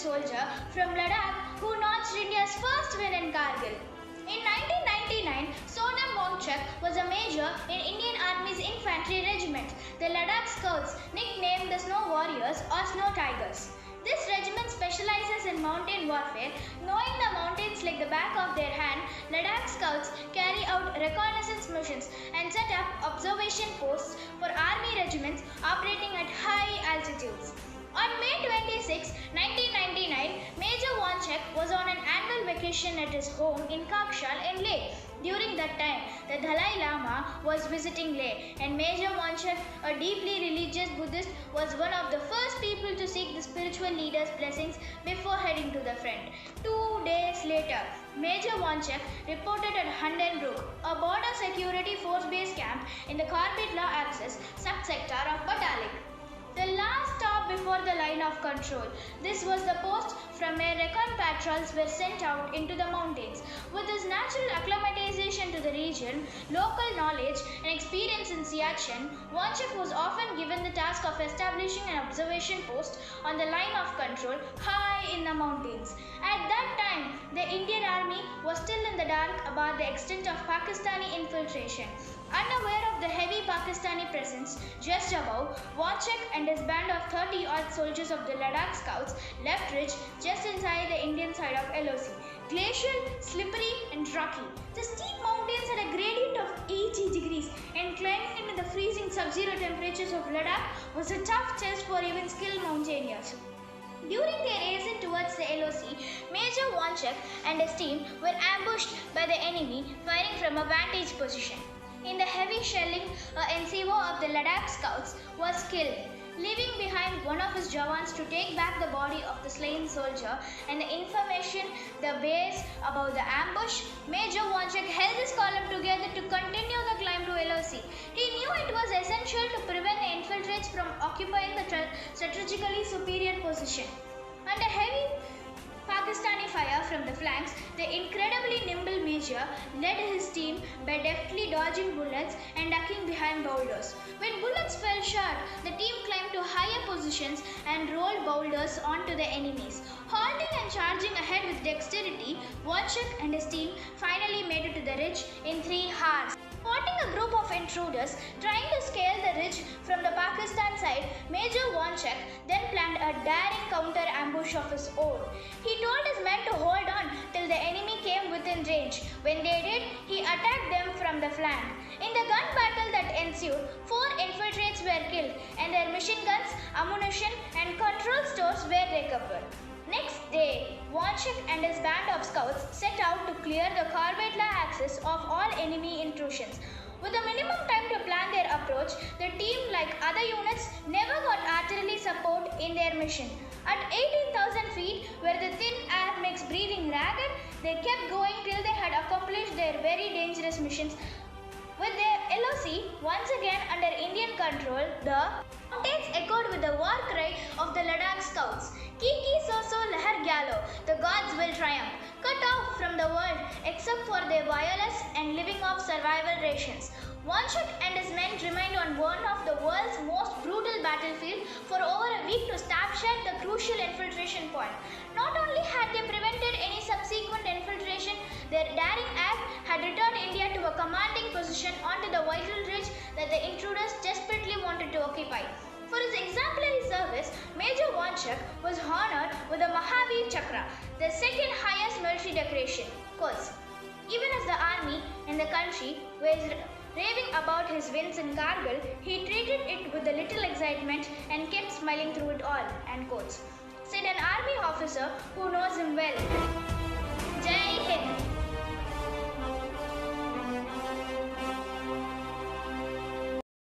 soldier from Ladakh who notched India's first win in Kargil. In 1999, Sonam Wangchuk was a major in Indian Army's infantry regiment, the Ladakh Scouts, nicknamed the Snow Warriors or Snow Tigers. This regiment specializes in mountain warfare. Knowing the mountains like the back of their hand, Ladakh Scouts carry out reconnaissance missions and set up observation posts for army regiments operating at high altitudes. On May 26, 1999, Major Wangchuk was on an annual vacation at his home in Khakshal in Leh. During that time, the Dalai Lama was visiting Leh, and Major Wangchuk, a deeply religious Buddhist, was one of the first people to seek the spiritual leader's blessings before heading to the front. 2 days later, Major Wangchuk reported at Handen Brok, a border security force base camp in the Chorbat access subsector of Batalik, the last stop before the line of control. This was the post from where recon patrols were sent out into the mountains. With his natural acclimatization to the region, local knowledge and experience in Siachen, Wangchuk was often given the task of establishing an observation post on the line of control high in the mountains. At that time, the Indian Army was still in the dark about the extent of Pakistani infiltration. Unaware of the heavy Pakistani presence just above, Wangchuk and his band of 30-odd soldiers of the Ladakh Scouts left ridge just inside the Indian side of LOC. Glacial, slippery and rocky. The steep mountains had a gradient of 80 degrees, and climbing into the freezing sub-zero temperatures of Ladakh was a tough test for even skilled mountaineers. During their ascent towards the LOC, Major Wangchuk and his team were ambushed by the enemy firing from a vantage position. In the heavy shelling, a NCO of the Ladakh Scouts was killed, leaving behind one of his jawans to take back the body of the slain soldier and the information the base about the ambush. Major Wangchuk held his column together to continue the climb to LOC. He knew it was essential to prevent the infiltrates from occupying the strategically superior position. Under heavy Pakistani fire from the flanks, the incredibly nimble Major led his team by deftly dodging bullets and ducking behind boulders. When bullets fell short, the team climbed to higher positions and rolled boulders onto the enemies. Halting and charging ahead with dexterity, Wangchuk and his team finally made it to the ridge in 3 hours. Spotting a group of intruders trying to scale the ridge from the Pakistan side, Major Wangchuk then planned a daring counter-ambush of his own. He told his men to hold on till the enemy came within range. When they did, he attacked them from the flank. In the gun battle that ensued, 4 infiltrates were killed and their machine guns, ammunition and control stores were recovered. Next day, Wangchuk and his band of scouts set out to clear the Chorbat axis of all enemy intrusions. With a minimum time to plan their approach, the team, like other units, never got artillery support in their mission. At 18,000 feet, where the thin air makes breathing ragged, they kept going till they had accomplished their very dangerous missions. With their LOC once again under Indian control, the mountains echoed with the war cry of the Ladakh Scouts. Kiki Soso Lahar Gyalo, the gods will triumph, cut off from the world except for their wireless and living off survival rations. Wangchuk and his men remained on one of the world's most brutal battlefield for over a week to snapshot the crucial infiltration point. Not only had they prevented any subsequent infiltration, their daring act had returned India to a commanding position onto the vital ridge that the intruders desperately wanted to occupy. For his exemplary service, Major Wangchuk was honored with the Mahavir Chakra, the second highest military decoration. Even as the army and the country were raving about his wins in Kargil, he treated it with a little excitement and kept smiling through it all, said an army officer who knows him well.